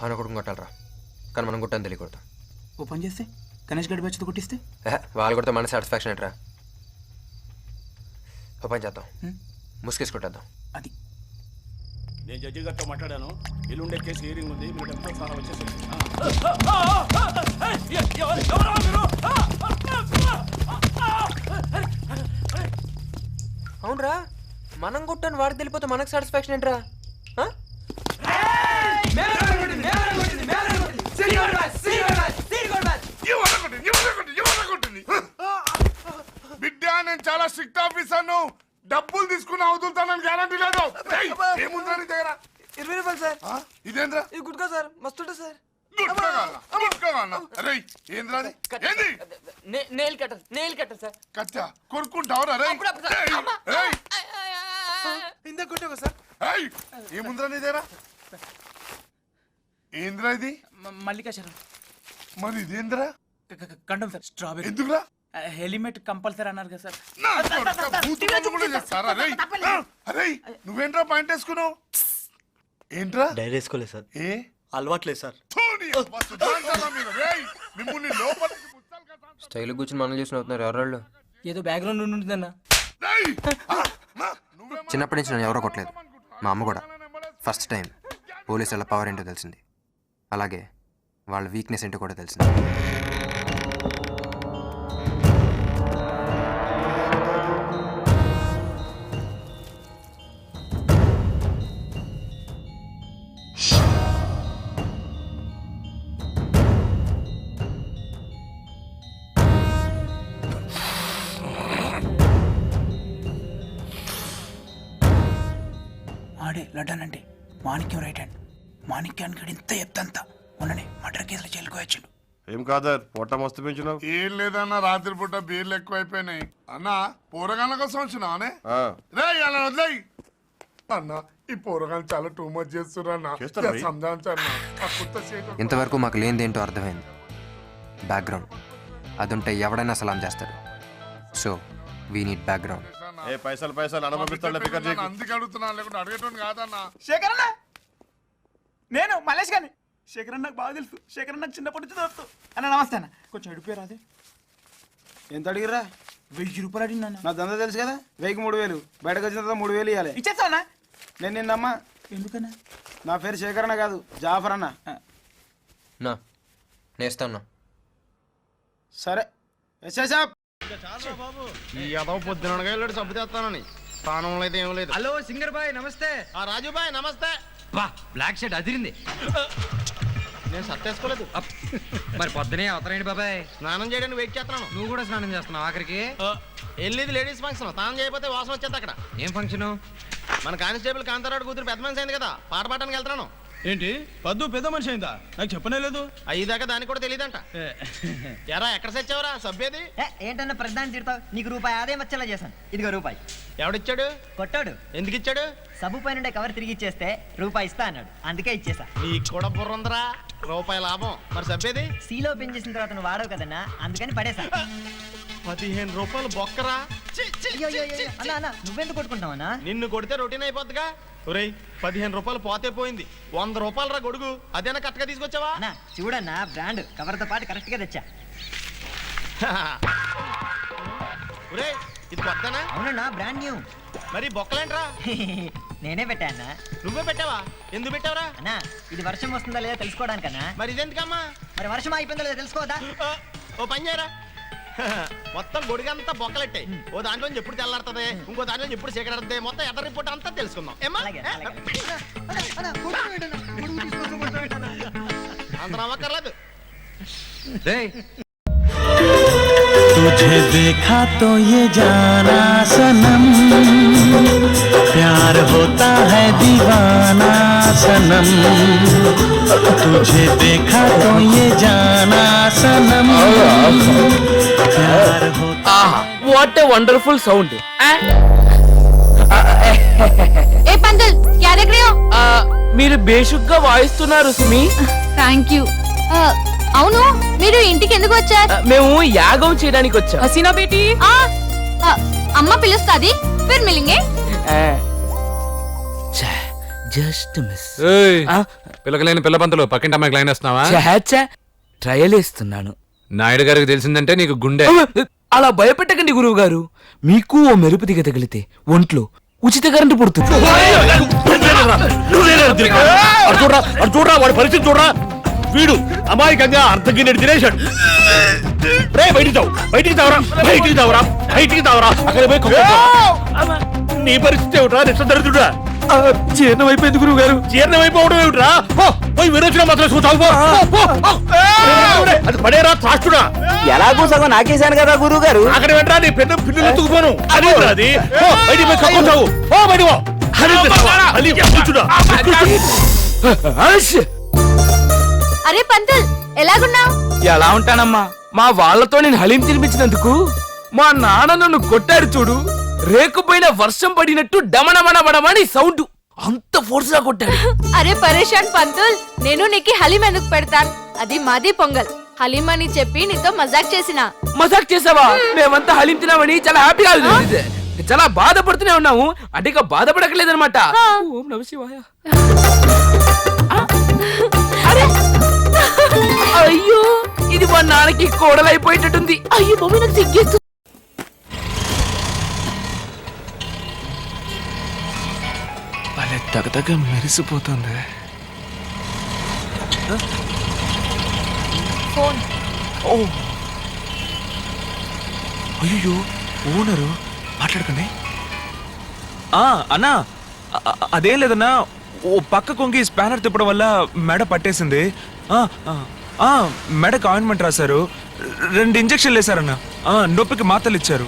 ఆయన కొడుకు కొట్టాలరా, కానీ మనం కొట్టని తెలియకూడదు. ఓ పని చేస్తే గణేష్ గడి బ్యాచ్తో కొట్టిస్తే వాళ్ళు కొడితే మన సాటిస్ఫాక్షన్ ఏంట్రా. ఓ పని చేద్దాం, ముసుకేసి కొట్టేద్దాం. అది నేను జడ్జి గారితో మాట్లాడాను. ఎల్లుండే కేసు హియరింగ్ ఉంది, మీరు ఎంతో సహా వచ్చేసి. అవునరా, మనం కొట్టని వాడికి తెలిపోతే మనకు సాటిస్ఫాక్షన్ ఏంట్రా? బిడ్డ నేను చాలా స్ట్రిక్ట్ ఆఫీసర్ను. డబ్బులు తీసుకుని అవుతుంటానని గ్యారంటీ లేదు. ఏముందా నీ దగ్గర? 20 రూపాయలు సార్. ఇదేంద్రా? ఇది గుడ్కా సార్, మస్తుంటా సార్. Nail cutter sir. కచ్చా కొరుక్కుంటావురా? ఇందాక కొట్టావా సార్? ఏముందిరా నీ దగ్గర? ఏంద్రా ఇది? మల్లికాశరం. మరి ఇదేంద్రా? కండం సార్. స్ట్రాబెరీ. ఎందుకురా? హెల్మెట్ కంపల్సరీ అన్నారు కదా సార్. నువ్వేంట్రా పాయింట్ వేసుకున్నావు? ఏంట్రా? డైరీ వేసుకోలేదు సార్. ఏ అలవాట్లేదు సార్. స్టైల్ కూర్చుని మనం చూసిన అవుతున్నారు ఎవరాళ్ళు. ఏదో బ్యాక్గ్రౌండ్ ఉంటుందన్న. చిన్నప్పటి నుంచి నన్ను ఎవరో కొట్టలేదు, మా అమ్మ కూడా. ఫస్ట్ టైం పోలీసుల పవర్ ఏంటో తెలిసింది, అలాగే వాళ్ళ వీక్నెస్ ఏంటో కూడా తెలిసింది. ఆడే లడ్డానంటే మాణిక్యం రైట్ హ్యాండ్. మాణిక్యానికి ఇంత ఎత్తంతా మొన్ననే మర్డర్ కేసులో జైలుకు వచ్చిండు. ఏం కాదర్ పొట్ట మస్తు పెంచినావు. ఏం లేదన్నా, రాత్రి పూట బీర్లు ఎక్కువైపోయినాయి అన్న. పోరగాళ్ళ కోసం వచ్చినావనే రే, అలా వదిలేయి అన్న. ఈ పోరగాళ్ళు చాలా టూ మచ్ చేస్తున్నా. ఇంతవరకు మాకు లేనిదేంటో అర్థమైంది. బ్యాక్గ్రౌండ్ అదుంటే ఎవడైనా సలాం చేస్తాడు. So we need background. ఏ పైసలు అందుకే అడుగుతున్నా, లేకుంటే అడిగేటోని కాదన్నా. శేఖర్ అన్న, నేను మలేష్ గాని. శేఖర్ అన్న నాకు బాగా తెలుసు. శేఖర్ అన్న చిన్నప్పటి నుంచి తెలుసు అన్న. నమస్తే అన్న, కొంచెం అడిపోయారు అదే. ఎంత అడిగిరా? 1000 రూపాయలు అడిగినా. నా దందా తెలుసు కదా, 1000కి 3000. బయటకు వచ్చిన తర్వాత 3000 ఇవ్వాలి. ఇచ్చేస్తా అన్న. నేను నిన్నమ్మా. ఎందుకన్నా? నా పేరు శేఖర్ అన్న కాదు, జాఫర్ అన్న. నా నేస్తాను. సరే ఎస్ఐసాబ్. ఈ అదవ పొద్దునగా వెళ్ళాడు చంపుతేస్తానని. స్థానంలో అయితే ఏం లేదు. హలో సింగర్ బాయ్ నమస్తే. రాజు బాయ్ నమస్తే. బా బ్లాక్ షర్ట్ అదిరింది. నేను సత్తేసుకోలేదు. మరి పొద్దునే అవతరండి బాబాయ్. స్నానం చేయడానికి వెయిట్ చేస్తున్నాను. నువ్వు కూడా స్నానం చేస్తున్నావు ఆఖరికి? వెళ్ళేది లేడీస్ ఫంక్షన్. స్నానం చేయకపోతే వాసన వచ్చేది అక్కడ. ఏం ఫంక్షన్? మన కానిస్టేబుల్ కాంతారాడు కూతురు పెద్ద మనిషి అయింది కదా, పాట పాడడానికి వెళ్తున్నాను. ఏంటి పద్దు పెద్ద మనిషి అయిందా? నాకు చెప్పనే లేదు. అయ్యేదాకా దానికి కూడా తెలియదంట. ఎరా ఎక్కడ సచ్చావరా సభ్యది? ఏంటన్నా ప్రధాని తిడతావు? నీకు రూపాయి ఆదాయం వచ్చేలా చేశాను. ఇదిగో రూపాయి. ఎవడిచ్చాడు? కొట్టాడు. ఎందుకు ఇచ్చాడు? సబ్బు పైన కవర్ తిరిగి ఇచ్చేస్తే రూపాయి ఇస్తా అన్నాడు, అందుకే ఇచ్చేసా. నీకు కూడా బుర్రందరా, రూపాయి లాభం. మరి సభ్యది సీలో ఓపెన్ చేసిన తర్వాత నువ్వు వాడవు కదన్నా, అందుకని పడేసా. 15 రూపాయలు బొక్కరా. అన్నా అన్నా నువ్వెందుకు కొట్టుకుంటావన్నా? నిన్ను కొడితే రొటీన్ అయిపోద్దిగా. ఒరేయ్ 15 రూపాయలు పోతే పోయింది, 100 రూపాయలు రా గొడుగు. అదేనా కరెక్ట్గా తీసుకొచ్చావా? అన్నా చూడన్నా, బ్రాండ్ కవర్తో పాటు కరెక్ట్ గా తెచ్చా. ఒరేయ్ ఇది కొత్తనా? అవునన్నా, బ్రాండ్ న్యూ. మరి బొక్కలేంట్రా? నేనే పెట్టా అన్నా. నువ్వే పెట్టావా? ఎందుకు పెట్టావరా? అన్నా ఇది వర్షం వస్తుందా లేదా తెలుసుకోవడానికన్నా. మరి ఇదెందుకమ్మా? మరి వర్షం అయిపోయిందా లేదా తెలుసుకోవద్దా? ఓ పని చేయరా, మొత్తం గొడుగంతా బొక్కలెట్టాయి. ఓ దాంట్లో ఎప్పుడు తెల్లారుతుంది, ఇంకో దాంట్లో ఎప్పుడు చీకటి, మొత్తం ఎదర్ రిపోర్ట్ అంతా తెలుసుకుందాం. అంత నమ్మక్కర్లేదు. तुझे देखा तो ये जाना सनम, प्यार होता है दीवाना सनम. तुझे देखा तो ये जाना सनम, प्यार होता. What a wonderful sound. ఏ పందల్ క్యా దేఖ్ రహే హో? మీరు బేషుగ్గా వాయిస్తున్నారు సుమి. Thank you. అవును, మీరు ఇంటికి ఎందుకు వచ్చారు? మేము యాగం చేయడానికి వచ్చాం. హసీనా బేటీ. అమ్మ పిలుస్తాది, ఫిర్ మిలింగే. జస్ట్ మిస్ పిల్లకలేని పిల్ల పంతులు పక్కింటి అమ్మాయికి లైన్ వేస్తున్నావా? ట్రయల్ వేస్తున్నాను. నాయుడు గారికి తెలిసిందంటే నీకు గుండె. అలా భయపెట్టకండి గురువు గారు. మీకు ఓ మెరుపు దిగ తగిలితే ఒంట్లో ఉచిత కరెంటు పుడుతుంది. చూడరా వాడి పరిస్థితి చూడరా. వీడు అమాయకంగా అర్థగిన్నెడు తినేశాడు. రే బయటికి తావరా అక్కడ పోయి కుమ్మేస్తావు. నీ పరిస్థితి ఏమిట్రా నిశ్చదరిద్రుడా? జీర్ణం అయిపోయింది గురువు గారు. జీర్ణం అయిపోవడం ఏమిట్రా? పోయి విరోచన మాత్రం చూస్తావు. అది పడేరా త్రాష్టుడా. ఎలాగో సగం నాకేశాను కదా గురువు గారు. అక్కడ వెంటరా నీ పెద్ద పిల్లలు ఎత్తుకుపోను. అది అది బయటికి పోయి కక్కుంటావు. బయటికి అరే పంతుల్ ఎలాగున్నావు? ఎలా ఉంటానమ్మా? మా వాళ్ళతో నేను హలీం తినిపించినందుకు మా నాన్న నన్ను కొట్టాడు చూడు. రేకుపోయిన వర్షం పడినట్టు డమణమణమణమని సౌండ్. అంత ఫోర్స్ గా కొట్టాడు. అరే పరేషాన్ పంతుల్, నేను నీకు హలీం ఎందుకు పెడతాను? అది మాది పొంగల్. హలీం అని చెప్పి నీతో మజాక్ చేసిన. మజాక్ చేసావా? మేమంతా హలీం తినామని చాలా హ్యాపీగా ఉంది. చాలా బాధపడుతూనే ఉన్నాము. అంటే ఇక బాధపడకలేదనమాట. ఓం నమ శివాయ. అయ్యో ఇది మా నాన్నకి కోడలైపోయేటట్టుంది. అయ్యో మమ్మీ నాకు సిగ్గేస్తుంది. భలే తగతగ మెరిసిపోతుంది. ఫోన్. ఓ అయ్యో ఓనరు మాట్లాడకండి. అన్నా అదేం లేదన్నా, ఓ పక్క కొంగి స్పానర్ తిప్పడం వల్ల మెడ పట్టేసింది. మెడకు ఆయింట్మెంట్ రాశారు, 2 ఇంజక్షన్లు వేశారన్నా. నొప్పికి మాత్రలు ఇచ్చారు.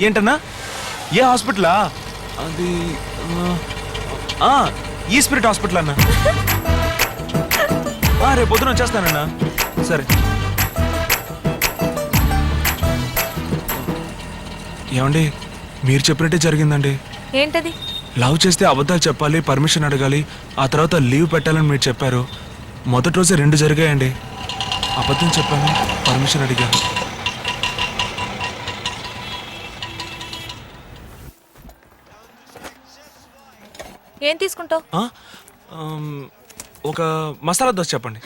ఏంటన్నా? ఏ హాస్పిటలా? అది ఈ స్పిరిట్ హాస్పిటల్ అన్నా. రేపు పొద్దున వచ్చేస్తానన్నా. సరే. ఏమండి, మీరు చెప్పినట్టే జరిగిందండి. ఏంటది? లవ్ చేస్తే అబద్ధాలు చెప్పాలి, పర్మిషన్ అడగాలి, ఆ తర్వాత లీవ్ పెట్టాలని మీరు చెప్పారు. మొదటి రోజే 2 జరిగాయండి. అబద్ధం చెప్పాను, పర్మిషన్ అడిగాను. ఏం తీసుకుంటావు? ఒక మసాలా దోశ చెప్పండి.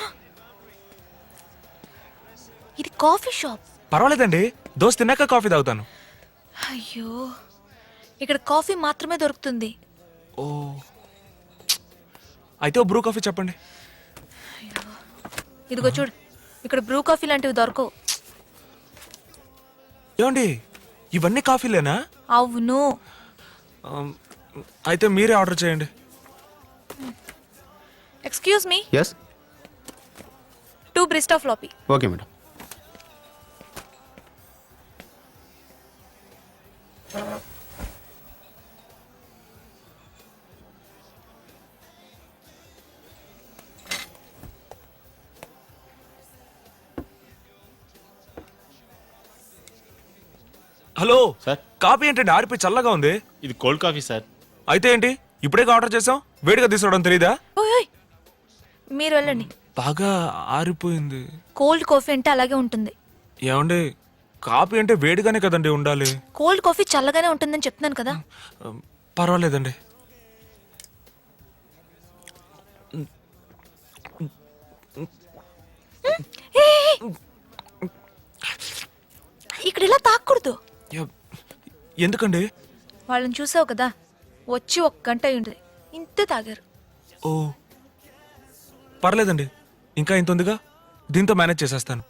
ఇది కాఫీ షాప్. పర్వాలేదండి, దోశ తిన్నాక కాఫీ తాగుతాను. అయ్యో, ఇక్కడ కాఫీ మాత్రమే దొరుకుతుంది. ఓ అయితే ఓ బ్రూ కాఫీ చెప్పండి. ఇదిగో చూడు, ఇక్కడ బ్రూ కాఫీ లాంటివి దొరకవు. ఏమండి, ఇవన్నీ కాఫీలేనా? అవును. అయితే మీరే ఆర్డర్ చేయండి. Excuse me. Yes 2 barista frappe. Okay madam. Hello sir. Coffee ఏంటండి ఆరిపోయి చల్లగా ఉంది? ఇది కోల్డ్ కాఫీ సార్. అయితే ఏంటి, ఇప్పుడే ఆర్డర్ చేసాం, వేడిగా తీసుకోవడం తెలీదా? ఓయ్ మీరు వెళ్ళండి. బాగా ఆరిపోయింది. కోల్డ్ కాఫీ అంటే అలాగే ఉంటుంది. ఏమండి, కాఫీ అంటే వేడిగానే కదండి ఉండాలి. కోల్డ్ కాఫీ చల్లగానే ఉంటుందని చెప్తున్నాను కదా. పర్వాలేదండి. ఇక్కడ ఇలా తాకూడదు. ఎందుకండి? వాళ్ళని చూసావు కదా, వచ్చి 1 గంట అయి ఉంటుంది, ఇంతే తాగారు. ఓ పర్లేదండి, ఇంకా ఇంత ఉందిగా, దీంతో మేనేజ్ చేసేస్తాను.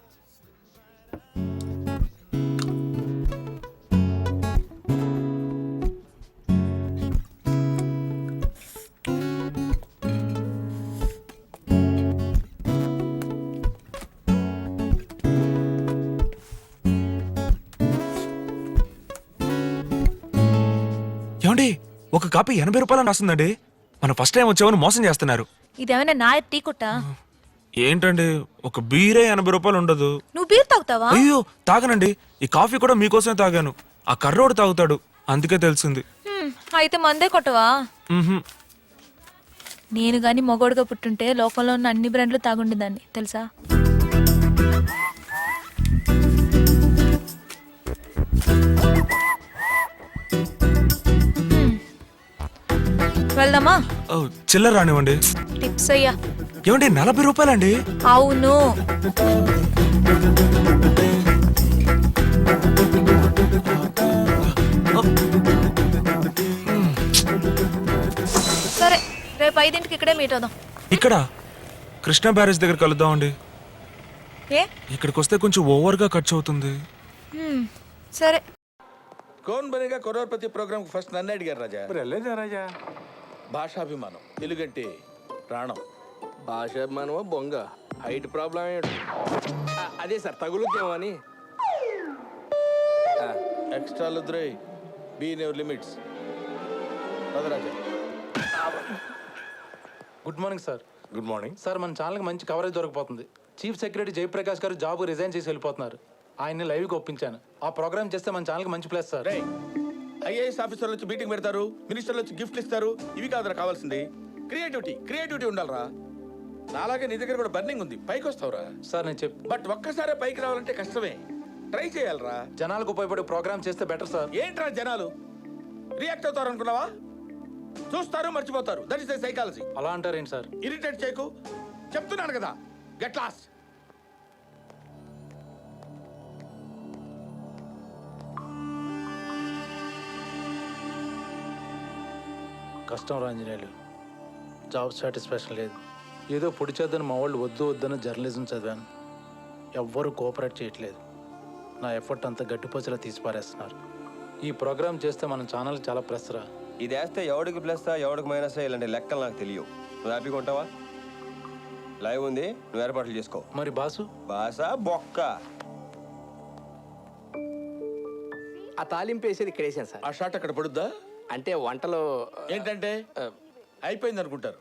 ఏమండి, ఒక కాపీ 80 రూపాయలని రాస్తుందండి. మనం ఫస్ట్ టైం వచ్చామని మోసం చేస్తున్నారు. ఇదేమైనా నా టీ కొట్టా? ఏంటండి, ఒక బీరే 80 రూపాయలు ఉండదు. నువ్వు బీర్ తాగుతావా? అయ్యో తాగనండి, ఈ కాఫీ కూడా మీకోసమే తాగాను. ఆ కర్రోడు తాగుతాడు, అందుకే తెలిసింది. అయితే మందే కొట్టవా? మ్హూ. నేను గాని మొగోడుగా పుట్టుంటే లోకంలో ఉన్న అన్ని బ్రాండ్లు తాగుండేదాన్ని తెలుసా. వెళ్దామా? ఓ, చిల్లర రానివ్వండి. టిప్స్ అయ్యా. ఏమండి 40 రూపాయలండి? అవును. సరే, రేపు 5ంటికి ఇక్కడే మీట్ అవుదాం. ఇక్కడ కృష్ణా బ్యారేజ్ దగ్గర కలుద్దామండి. ఏ? ఇక్కడికి వస్తే కొంచెం ఓవర్గా ఖర్చు అవుతుంది. సరే. కౌన్ బనేగా కరోడ్పతి ప్రోగ్రామ్ ఫస్ట్ నన్ను అడిగారు రాజా. వెళ్ళలేదా రాజా? భాషాభిమానం, తెలుగంటే ప్రాణం. భాషాభిమానమా బొంగ? హైట్ ప్రాబ్లం ఏంటి? అదే సార్ తగులుద్దేమో అని. ఎక్స్ట్రా లుద్రై be in your limits. Raja. Good morning sir. Good morning sir మన ఛానల్కి మంచి కవరేజ్ దొరకపోతుంది. చీఫ్ సెక్రటరీ జయప్రకాష్ గారు జాబ్ రిజైన్ చేసి వెళ్ళిపోతున్నారు. ఆయన్ని లైవ్కి ఒప్పించాను. ఆ ప్రోగ్రామ్ చేస్తే మన ఛానల్కి మంచి ప్లేస్ సార్. ఐఏఎస్ ఆఫీసర్లు వచ్చి మీటింగ్ పెడతారు, మినిస్టర్లు వచ్చి గిఫ్ట్లు ఇస్తారు. ఇవి కాదురా కావాల్సింది. క్రియేటివిటీ ఉండాలరా. నాలాగే నీ దగ్గర కూడా బర్నింగ్ ఉంది, పైకి వస్తావురా. సార్ నేను చెప్పు, బట్ ఒక్కసారే పైకి రావాలంటే కష్టమే. ట్రై చేయాలరా. జనాలకు ఉపయోగపడే ప్రోగ్రామ్ చేస్తే బెటర్ సార్. ఏంట్రా జనాలు రియాక్ట్ అవుతారు అనుకున్నావా? చూస్తారు, మర్చిపోతారు. That is the psychology. అలా అంటారేంటి సార్? ఇరిటేట్ చేయకు, చెప్తున్నాను కదా. Get lost. కష్టం రాంజనేయులు, జాబ్ సాటిస్ఫాక్షన్ లేదు. ఏదో పొడి చేద్దని మా వాళ్ళు వద్దని జర్నలిజం చదివాను. ఎవ్వరూ కోఆపరేట్ చేయట్లేదు. నా ఎఫర్ట్ అంతా గట్టిపోచేలా తీసి పారేస్తున్నారు. ఈ ప్రోగ్రామ్ చేస్తే మన ఛానల్ చాలా ప్లస్ రా. ఇది వేస్తే ఎవడికి ప్లస్ ఎవడికి మైనస్ ఇలాంటి లెక్కలు నాకు తెలియవు. నువ్వు హ్యాపీగా ఉంటావా? లైవ్ ఉంది, నువ్వు ఏర్పాట్లు చేసుకో. మరి బాసు? బాస బొక్క. ఆ తాలింపు వేసేది ఇక్కడ వేసాను సార్. ఆ షాట్ అక్కడ పడుద్దా? అంటే వంటలో ఏంటంటే అయిపోయింది అనుకుంటారు.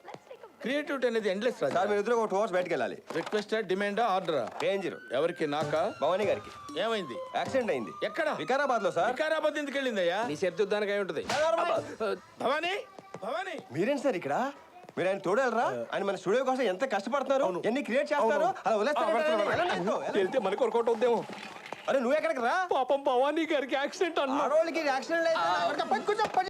క్రియేటివిటీ అనేది ఎండ్లెస్ రాజా. సార్ మీరు ఇద్దరు ఒక 2 hours బయటకు వెళ్ళాలి. రిక్వెస్ట్, డిమాండా, ఆర్డరా? రేంజర్. ఎవరికి? నాకా? భవానీ గారికి ఏమైంది? యాక్సిడెంట్ అయింది. ఎక్కడ? వికారాబాద్ లో సార్. వికారాబాద్ ఎందుకు వెళ్ళిందయ్యా? నీ శబ్దానికి అయి ఉంటుంది. భవానీ, భవానీ. మీరేంటి సార్ ఇక్కడ? మీరు ఆయన తోడేలరా? ఆయన మన స్టూడియో కోసం ఎంత కష్టపడుతున్నారు, ఎన్ని క్రియేట్ చేస్తారు. అలా వెళ్తే మనకు వర్కౌట్ అవుద్దేమో. అరే నువ్వు ఎక్కడికి రా? పాపం భవానీ గారికి యాక్సిడెంట్ అన్న. యాక్సిడెంట్